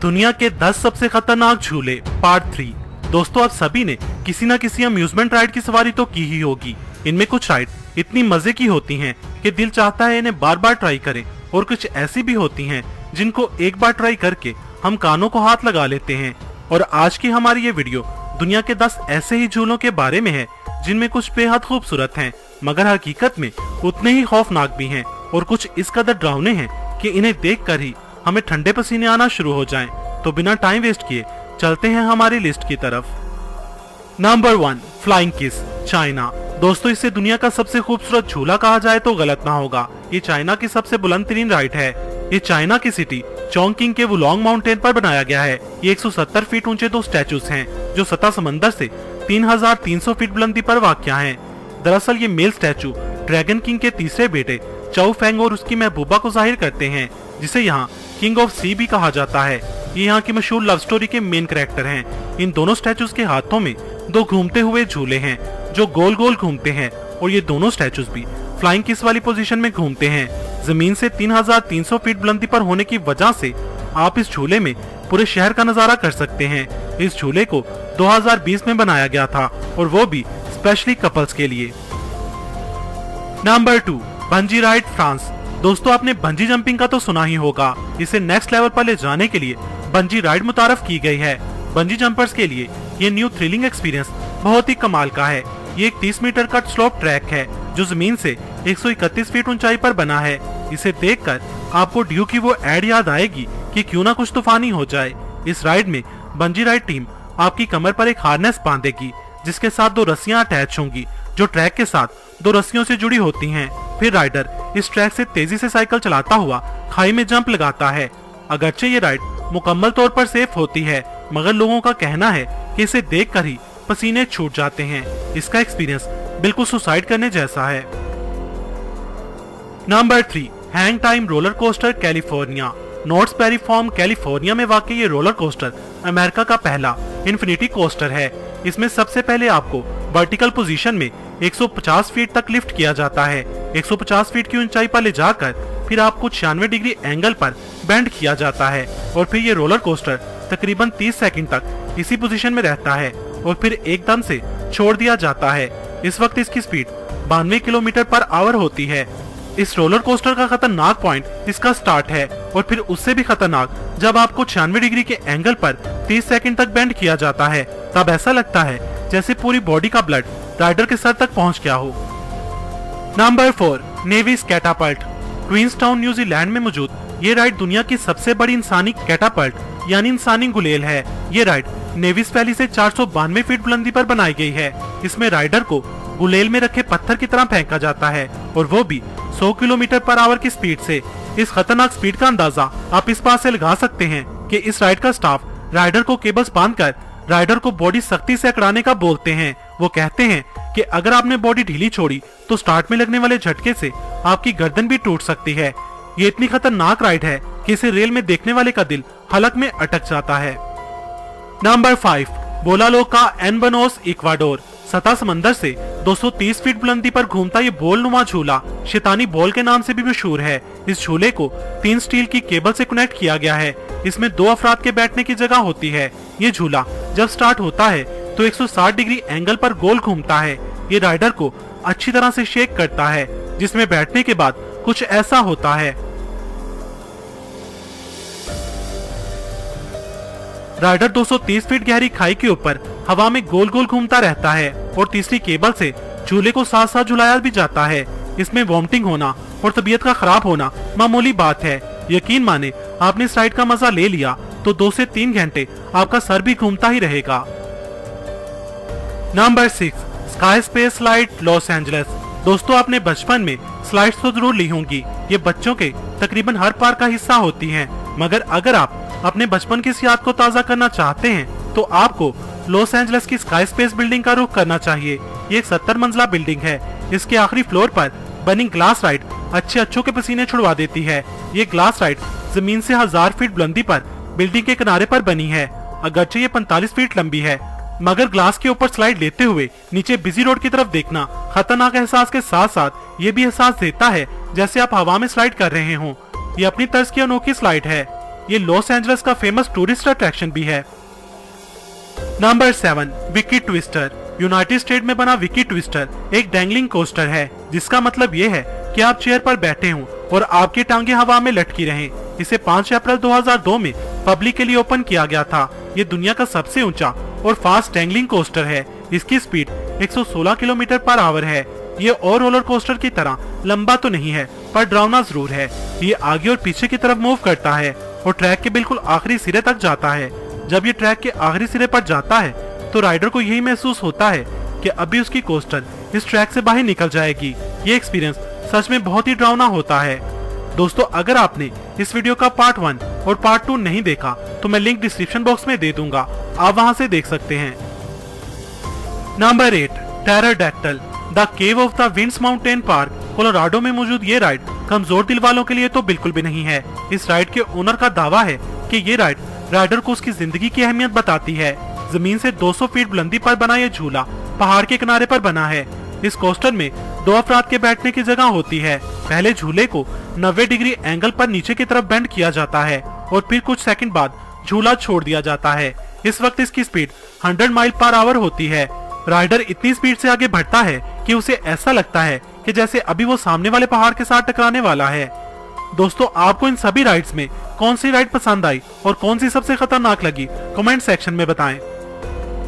दुनिया के 10 सबसे खतरनाक झूले पार्ट 3। दोस्तों, आप सभी ने किसी न किसी अम्यूजमेंट राइड की सवारी तो की ही होगी। इनमें कुछ राइड इतनी मजे की होती हैं कि दिल चाहता है इन्हें बार बार ट्राई करें, और कुछ ऐसी भी होती हैं जिनको एक बार ट्राई करके हम कानों को हाथ लगा लेते हैं। और आज की हमारी ये वीडियो दुनिया के 10 ऐसे ही झूलों के बारे में है जिनमें कुछ बेहद खूबसूरत हैं, मगर हकीकत में उतने ही खौफनाक भी हैं, और कुछ इस कदर डरावने हैं कि इन्हें देखकर ही हमें ठंडे पसीने आना शुरू हो जाएं। तो बिना टाइम वेस्ट किए चलते हैं हमारी लिस्ट की तरफ। Number 1, flying kiss, China. दोस्तों, इसे दुनिया का सबसे खूबसूरत झूला कहा जाए तो गलत ना होगा। ये चाइना की सबसे बुलंद तरीन राइड है। ये चाइना की सिटी चोंगकिंग के वुलोंग माउंटेन पर बनाया गया है। ये 170 फीट ऊंचे 2 स्टैचूज हैं जो सतह समंदर से 3300 फीट बुलंदी पर वाक़या हैं। दरअसल ये मेल स्टैचू ड्रैगन किंग के तीसरे बेटे चाओ फेंग और उसकी महबूबा को जाहिर करते हैं, जिसे यहाँ किंग ऑफ सी भी कहा जाता है। ये यहाँ की मशहूर लव स्टोरी के मेन कैरेक्टर हैं। इन दोनों स्टैचूज के हाथों में 2 घूमते हुए झूले हैं जो गोल गोल घूमते हैं, और ये दोनों स्टैचूज भी फ्लाइंग किस वाली पोजीशन में घूमते हैं। जमीन से 3300 फीट बुलंदी पर होने की वजह से आप इस झूले में पूरे शहर का नजारा कर सकते हैं। इस झूले को 2020 में बनाया गया था, और वो भी स्पेशली कपल्स के लिए। Number 2, bungee ride, France. दोस्तों, आपने बंजी जंपिंग का तो सुना ही होगा। इसे नेक्स्ट लेवल पर ले जाने के लिए बंजी राइड मुतारफ की गई है। बंजी जंपर्स के लिए ये न्यू थ्रिलिंग एक्सपीरियंस बहुत ही कमाल का है। ये एक 30 मीटर का स्लोप ट्रैक है जो जमीन से 131 फीट ऊंचाई पर बना है। इसे देखकर आपको ड्यू की वो एड याद आएगी कि क्यों ना कुछ तूफानी हो जाए। इस राइड में बंजी राइड टीम आपकी कमर पर एक हार्नेस बांधेगी जिसके साथ 2 रस्सियां अटैच होंगी जो ट्रैक के साथ 2 रस्सियों से जुड़ी होती हैं। फिर राइडर इस ट्रैक से तेजी से साइकिल चलाता हुआ खाई में जंप लगाता है। अगरचे ये राइड मुकम्मल तौर पर सेफ होती है, मगर लोगों का कहना है कि इसे देखकर ही पसीने छूट जाते हैं। इसका एक्सपीरियंस बिल्कुल सुसाइड करने जैसा है। Number 3, hang time roller coaster, California. नॉर्थ पेरी फॉर्म, कैलिफोर्निया में वाकई ये रोलर कोस्टर अमेरिका का पहला इन्फिनिटी कोस्टर है। इसमें सबसे पहले आपको वर्टिकल पोजीशन में 150 फीट तक लिफ्ट किया जाता है। 150 फीट की ऊंचाई पर ले जाकर फिर आपको 96 डिग्री एंगल पर बेंड किया जाता है, और फिर ये रोलर कोस्टर तकरीबन 30 सेकंड तक इसी पोजीशन में रहता है और फिर एकदम से छोड़ दिया जाता है। इस वक्त इसकी स्पीड 92 किलोमीटर पर आवर होती है। इस रोलर कोस्टर का खतरनाक पॉइंट इसका स्टार्ट है, और फिर उससे भी खतरनाक जब आपको 96 डिग्री के एंगल पर 30 सेकंड तक बेंड किया जाता है, तब ऐसा लगता है जैसे पूरी बॉडी का ब्लड राइडर के सर तक पहुंच गया हो। Number 4, Nevis catapult. Queenstown, New Zealand में मौजूद ये राइड दुनिया की सबसे बड़ी इंसानी कैटापल्ट यानी इंसानी गुलेल है। ये राइड नेवीज वैली से 492 फीट बुलंदी पर बनाई गई है। इसमें राइडर को गुलेल में रखे पत्थर की तरह फेंका जाता है, और वो भी 100 किलोमीटर पर आवर की स्पीड से। इस खतरनाक स्पीड का अंदाजा आप इस बात से लगा सकते हैं कि इस राइड का स्टाफ राइडर को केबल्स बांधकर राइडर को बॉडी सख्ती से अकड़ाने का बोलते हैं। वो कहते हैं कि अगर आपने बॉडी ढीली छोड़ी तो स्टार्ट में लगने वाले झटके से आपकी गर्दन भी टूट सकती है। ये इतनी खतरनाक राइड है कि इसे रेल में देखने वाले का दिल हलक में अटक जाता है। नंबर 5, बोलालो का एनबनोस, इक्वाडोर। सतह समंदर से 230 फीट बुलंदी पर घूमता ये बोलनुमा झूला शैतानी बॉल के नाम से भी मशहूर है। इस झूले को 3 स्टील की केबल से कनेक्ट किया गया है। इसमें 2 अफराद के बैठने की जगह होती है। ये झूला जब स्टार्ट होता है तो 160 डिग्री एंगल पर गोल घूमता है। ये राइडर को अच्छी तरह से शेक करता है, जिसमें बैठने के बाद कुछ ऐसा होता है। राइडर 230 फीट गहरी खाई के ऊपर हवा में गोल गोल घूमता रहता है, और तीसरी केबल से झूले को साथ साथ झुलाया भी जाता है। इसमें वॉमिटिंग होना और तबीयत का खराब होना मामूली बात है। यकीन माने आपने इस राइड का मजा ले लिया तो 2 से 3 घंटे आपका सर भी घूमता ही रहेगा। Number 6, sky space slide, Los Angeles. दोस्तों, आपने बचपन में स्लाइड्स तो जरूर ली होंगी। ये बच्चों के तकरीबन हर पार्क का हिस्सा होती हैं, मगर अगर आप अपने बचपन की इस याद को ताज़ा करना चाहते हैं तो आपको लॉस एंजलिस की स्काई स्पेस बिल्डिंग का रुख करना चाहिए। ये एक 70 मंजिला बिल्डिंग है। इसके आखिरी फ्लोर पर बनी ग्लास राइड अच्छों के पसीने छुड़वा देती है। ये ग्लास राइड जमीन से 1000 फीट बुलंदी पर बिल्डिंग के किनारे पर बनी है। अगरचे ये 45 फीट लंबी है, मगर ग्लास के ऊपर स्लाइड लेते हुए नीचे बिजी रोड की तरफ देखना खतरनाक एहसास के साथ साथ ये भी एहसास देता है जैसे आप हवा में स्लाइड कर रहे हों। ये अपनी तर्ज की अनोखी स्लाइड है। ये लॉस एंजल्स का फेमस टूरिस्ट अट्रैक्शन भी है। Number 7, Vicky twister. United state में बना विकी ट्विस्टर एक डैंगलिंग कोस्टर है, जिसका मतलब ये है कि आप चेयर पर बैठे हों और आपकी टांगे हवा में लटकी रहें। इसे 5 अप्रैल 2002 में पब्लिक के लिए ओपन किया गया था। ये दुनिया का सबसे ऊंचा और फास्ट डैंगलिंग कोस्टर है। इसकी स्पीड 116 किलोमीटर पर आवर है। ये और रोलर कोस्टर की तरह लंबा तो नहीं है, पर डरावना जरूर है। ये आगे और पीछे की तरफ मूव करता है और ट्रैक के बिल्कुल आखिरी सिरे तक जाता है। जब ये ट्रैक के आखिरी सिरे पर जाता है तो राइडर को यही महसूस होता है कि अभी उसकी कोस्टर इस ट्रैक से बाहर निकल जाएगी। ये एक्सपीरियंस सच में बहुत ही डरावना होता है। दोस्तों, अगर आपने इस वीडियो का पार्ट 1 और पार्ट 2 नहीं देखा तो मैं लिंक डिस्क्रिप्शन बॉक्स में दे दूंगा, आप वहां से देख सकते हैं। Number 8, pterodactyl the cave of the winds mountain park. Colorado में मौजूद ये राइड कमजोर दिल वालों के लिए तो बिल्कुल भी नहीं है। इस राइड के ओनर का दावा है कि ये राइड राइडर को उसकी जिंदगी की अहमियत बताती है। जमीन से 200 फीट बुलंदी पर बना ये झूला पहाड़ के किनारे पर बना है। इस कोस्टर में 2 अफराद के बैठने की जगह होती है। पहले झूले को 90 डिग्री एंगल पर नीचे की तरफ बेंड किया जाता है और फिर कुछ सेकंड बाद झूला छोड़ दिया जाता है। इस वक्त इसकी स्पीड 100 माइल पर आवर होती है। राइडर इतनी स्पीड से आगे बढ़ता है कि उसे ऐसा लगता है कि जैसे अभी वो सामने वाले पहाड़ के साथ टकराने वाला है। दोस्तों, आपको इन सभी राइड्स में कौन सी राइड पसंद आई और कौन सी सबसे खतरनाक लगी, कमेंट सेक्शन में बताएं।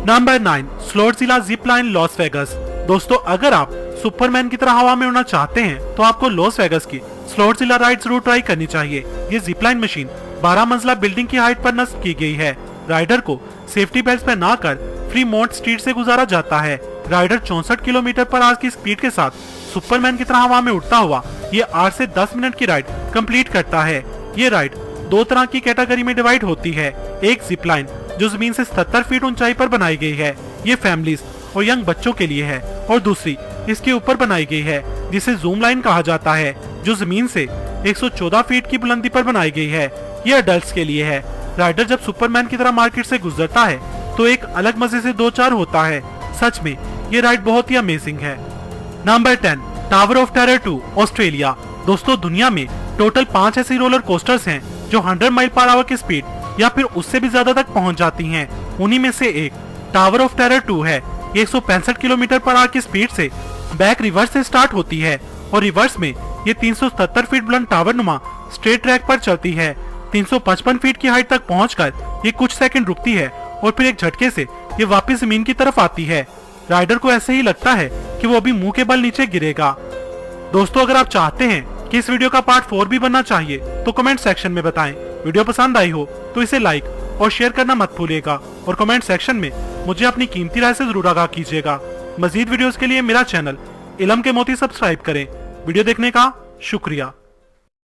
Number 9, Slotzilla zip line Las Vegas. दोस्तों, अगर आप सुपरमैन की तरह हवा में उड़ना चाहते हैं तो आपको लॉस वेगस की स्लोट्ज़िला राइड जरूर ट्राई करनी चाहिए। ये जिप लाइन मशीन 12 मंजिला बिल्डिंग की हाइट पर नस्ब की गई है। राइडर को सेफ्टी बेल्ट पहना कर फ्रीमोंट स्ट्रीट से गुजारा जाता है। राइडर 64 किलोमीटर पर आवर की स्पीड के साथ सुपरमैन की तरह हवा में उड़ता हुआ ये 8 से 10 मिनट की राइड कंप्लीट करता है। ये राइड 2 तरह की कैटेगरी में डिवाइड होती है। एक जिप लाइन जो जमीन से 77 फीट ऊंचाई पर बनाई गई है, ये फैमिलीज और यंग बच्चों के लिए है। और दूसरी इसके ऊपर बनाई गई है जिसे जूम लाइन कहा जाता है, जो जमीन से 114 फीट की बुलंदी पर बनाई गई है। ये अडल्ट्स के लिए है। राइडर जब सुपरमैन की तरह मार्केट से गुजरता है तो एक अलग मजे से 2-4 होता है। सच में ये राइड बहुत ही अमेजिंग है। Number 10, tower of terror 2 Australia. दोस्तों, दुनिया में टोटल 5 ऐसे रोलर कोस्टर्स हैं जो 100 माइल पर आवर की स्पीड या फिर उससे भी ज्यादा तक पहुंच जाती हैं। उन्हीं में से एक टावर ऑफ टेरर 2 है। ये 165 किलोमीटर पर आवर की स्पीड से बैक रिवर्स से स्टार्ट होती है और रिवर्स में ये 377 फीट बुलंद टावर नुमा स्ट्रेट ट्रैक पर चलती है। 355 फीट की हाइट तक पहुंचकर ये कुछ सेकंड रुकती है और फिर एक झटके से ये वापस जमीन की तरफ आती है। राइडर को ऐसे ही लगता है कि वो अभी मुंह के बल नीचे गिरेगा। दोस्तों, अगर आप चाहते हैं कि इस वीडियो का पार्ट 4 भी बनना चाहिए तो कमेंट सेक्शन में बताएं। वीडियो पसंद आई हो तो इसे लाइक और शेयर करना मत भूलिएगा और कमेंट सेक्शन में मुझे अपनी कीमती राय से जरूर आगाह कीजिएगा। मजीद वीडियोस के लिए मेरा चैनल इलम के मोती सब्सक्राइब करें। वीडियो देखने का शुक्रिया।